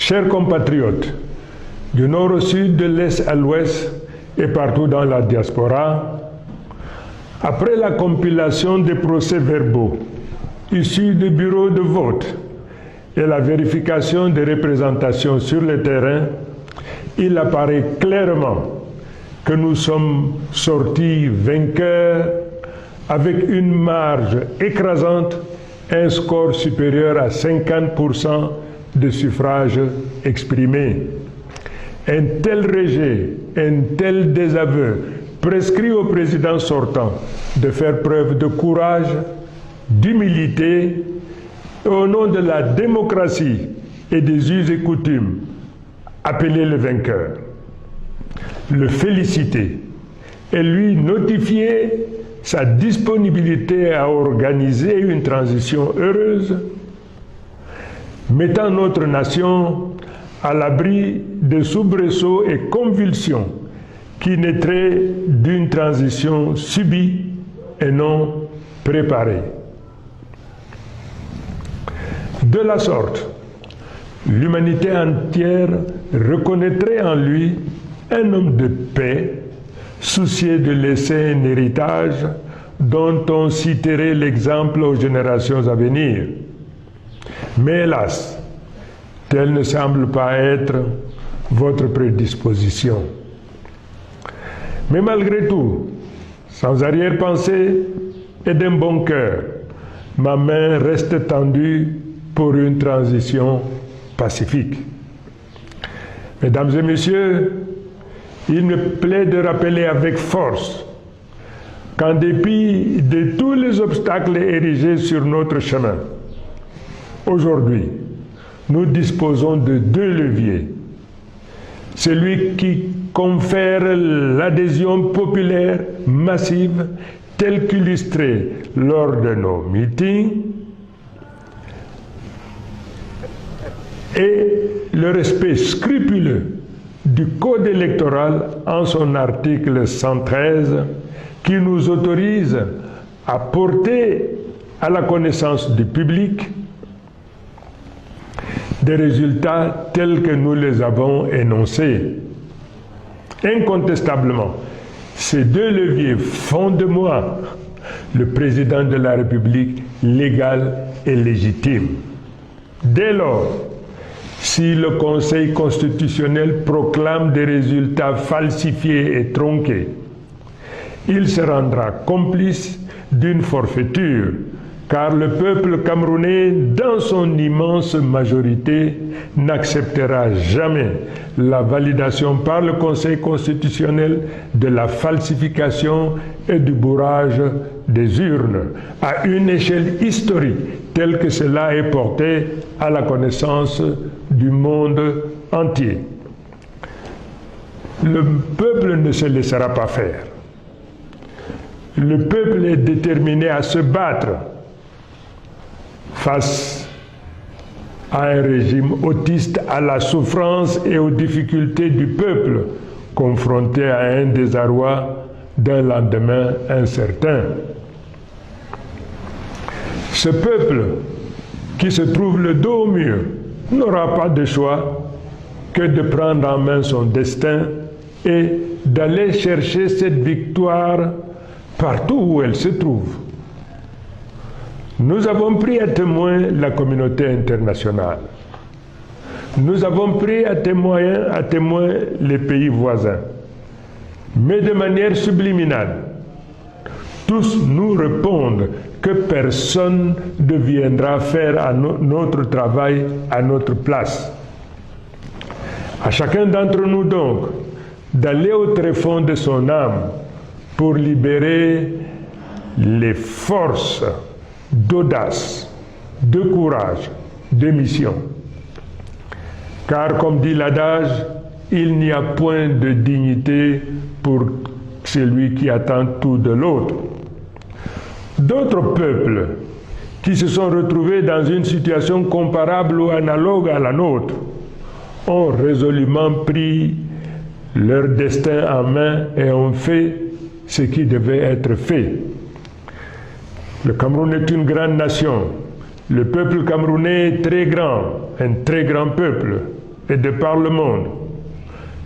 Chers compatriotes, du nord au sud, de l'est à l'ouest et partout dans la diaspora, après la compilation des procès-verbaux issus des bureaux de vote et la vérification des représentations sur le terrain, il apparaît clairement que nous sommes sortis vainqueurs avec une marge écrasante, un score supérieur à 50% de suffrages exprimés. Un tel rejet, un tel désaveu prescrit au président sortant de faire preuve de courage, d'humilité, et au nom de la démocratie et des us et coutumes, appeler le vainqueur, le féliciter et lui notifier sa disponibilité à organiser une transition heureuse, mettant notre nation à l'abri des soubresauts et convulsions qui naîtraient d'une transition subie et non préparée. De la sorte, l'humanité entière reconnaîtrait en lui un homme de paix, soucieux de laisser un héritage dont on citerait l'exemple aux générations à venir. Mais hélas, telle ne semble pas être votre prédisposition. Mais malgré tout, sans arrière-pensée et d'un bon cœur, ma main reste tendue pour une transition pacifique. Mesdames et messieurs, il me plaît de rappeler avec force qu'en dépit de tous les obstacles érigés sur notre chemin, aujourd'hui, nous disposons de deux leviers. Celui qui confère l'adhésion populaire massive telle qu'illustrée lors de nos meetings et le respect scrupuleux du Code électoral en son article 113 qui nous autorise à porter à la connaissance du public des résultats tels que nous les avons énoncés. Incontestablement, ces deux leviers font de moi le président de la République légal et légitime. Dès lors, si le Conseil constitutionnel proclame des résultats falsifiés et tronqués, il se rendra complice d'une forfaiture, car le peuple camerounais, dans son immense majorité, n'acceptera jamais la validation par le Conseil constitutionnel de la falsification et du bourrage des urnes à une échelle historique telle que cela est porté à la connaissance du monde entier. Le peuple ne se laissera pas faire. Le peuple est déterminé à se battre face à un régime autiste, à la souffrance et aux difficultés du peuple, confronté à un désarroi d'un lendemain incertain. Ce peuple, qui se trouve le dos au mur, n'aura pas de choix que de prendre en main son destin et d'aller chercher cette victoire partout où elle se trouve. Nous avons pris à témoin la communauté internationale. Nous avons pris à témoin les pays voisins. Mais de manière subliminale, tous nous répondent que personne ne viendra faire notre travail à notre place. À chacun d'entre nous donc d'aller au tréfonds de son âme pour libérer les forces d'audace, de courage, de mission. Car comme dit l'adage, il n'y a point de dignité pour celui qui attend tout de l'autre. D'autres peuples qui se sont retrouvés dans une situation comparable ou analogue à la nôtre ont résolument pris leur destin en main et ont fait ce qui devait être fait. Le Cameroun est une grande nation. Le peuple camerounais est très grand, un très grand peuple. et de par le monde.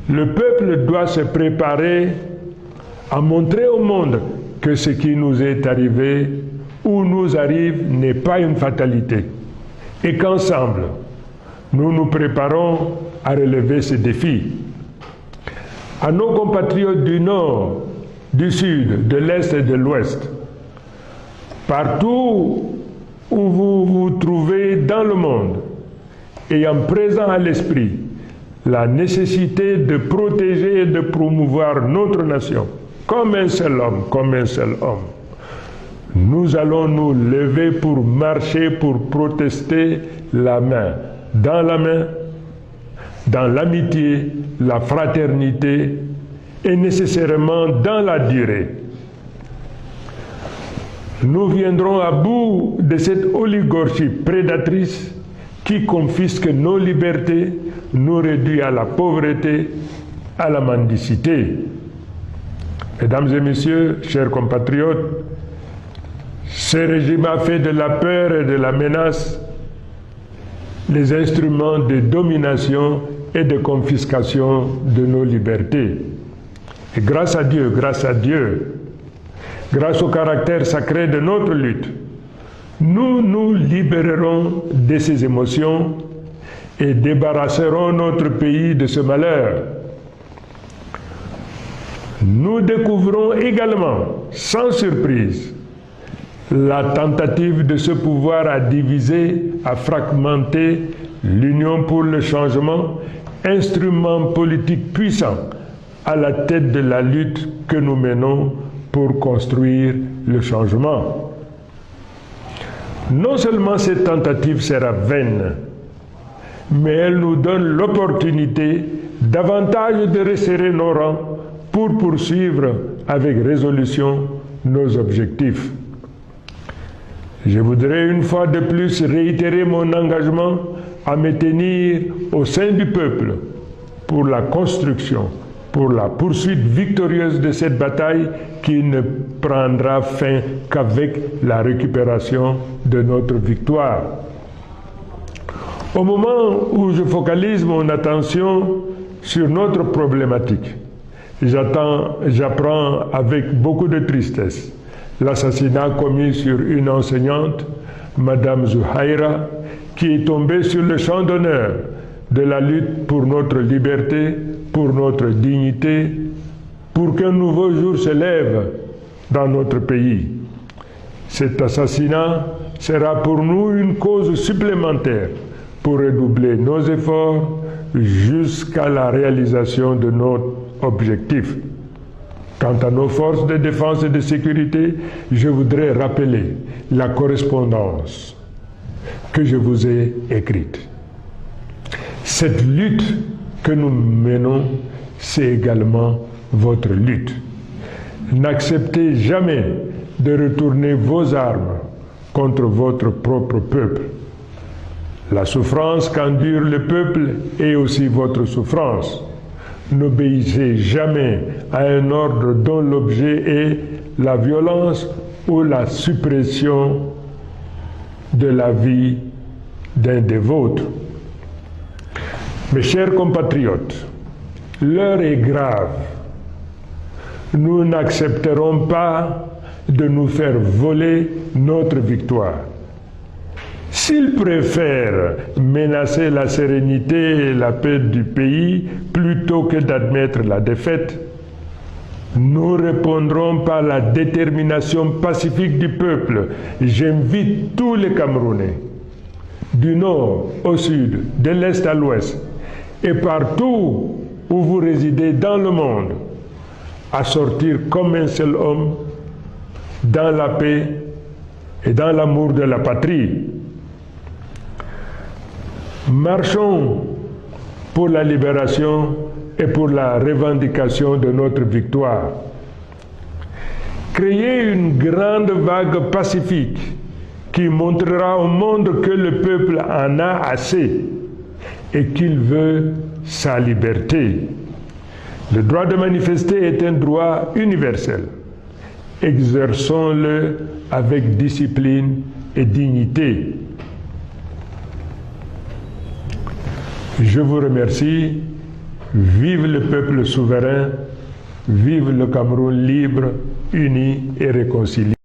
Le peuple doit se préparer à montrer au monde que ce qui nous est arrivé ou nous arrive n'est pas une fatalité et qu'ensemble, nous nous préparons à relever ces défis. À nos compatriotes du Nord, du Sud, de l'Est et de l'Ouest, partout où vous vous trouvez dans le monde, ayant présent à l'esprit la nécessité de protéger et de promouvoir notre nation, comme un seul homme, nous allons nous lever pour marcher, pour protester la main, dans l'amitié, la fraternité et nécessairement dans la durée. Nous viendrons à bout de cette oligarchie prédatrice qui confisque nos libertés, nous réduit à la pauvreté, à la mendicité. Mesdames et messieurs, chers compatriotes, ce régime a fait de la peur et de la menace les instruments de domination et de confiscation de nos libertés. Et grâce à Dieu, grâce au caractère sacré de notre lutte, nous nous libérerons de ces émotions et débarrasserons notre pays de ce malheur. Nous découvrons également, sans surprise, la tentative de ce pouvoir à diviser, à fragmenter l'Union pour le changement, instrument politique puissant à la tête de la lutte que nous menons pour construire le changement. Non seulement cette tentative sera vaine, mais elle nous donne l'opportunité davantage de resserrer nos rangs pour poursuivre avec résolution nos objectifs. Je voudrais une fois de plus réitérer mon engagement à me tenir au sein du peuple pour la construction, pour la poursuite victorieuse de cette bataille qui ne prendra fin qu'avec la récupération de notre victoire. Au moment où je focalise mon attention sur notre problématique, j'apprends avec beaucoup de tristesse l'assassinat commis sur une enseignante, Madame Zuhaira, qui est tombée sur le champ d'honneur de la lutte pour notre liberté, pour notre dignité, pour qu'un nouveau jour se lève dans notre pays. Cet assassinat sera pour nous une cause supplémentaire pour redoubler nos efforts jusqu'à la réalisation de notre objectif. Quant à nos forces de défense et de sécurité, je voudrais rappeler la correspondance que je vous ai écrite. Cette lutte que nous menons, c'est également votre lutte. N'acceptez jamais de retourner vos armes contre votre propre peuple. La souffrance qu'endure le peuple est aussi votre souffrance. N'obéissez jamais à un ordre dont l'objet est la violence ou la suppression de la vie d'un des vôtres. Mes chers compatriotes, l'heure est grave. Nous n'accepterons pas de nous faire voler notre victoire. S'ils préfèrent menacer la sérénité et la paix du pays plutôt que d'admettre la défaite, nous répondrons par la détermination pacifique du peuple. J'invite tous les Camerounais, du nord au sud, de l'est à l'ouest, et partout où vous résidez dans le monde, à sortir comme un seul homme dans la paix et dans l'amour de la patrie. Marchons pour la libération et pour la revendication de notre victoire. Créez une grande vague pacifique qui montrera au monde que le peuple en a assez et qu'il veut sa liberté. Le droit de manifester est un droit universel. Exerçons-le avec discipline et dignité. Je vous remercie. Vive le peuple souverain. Vive le Cameroun libre, uni et réconcilié.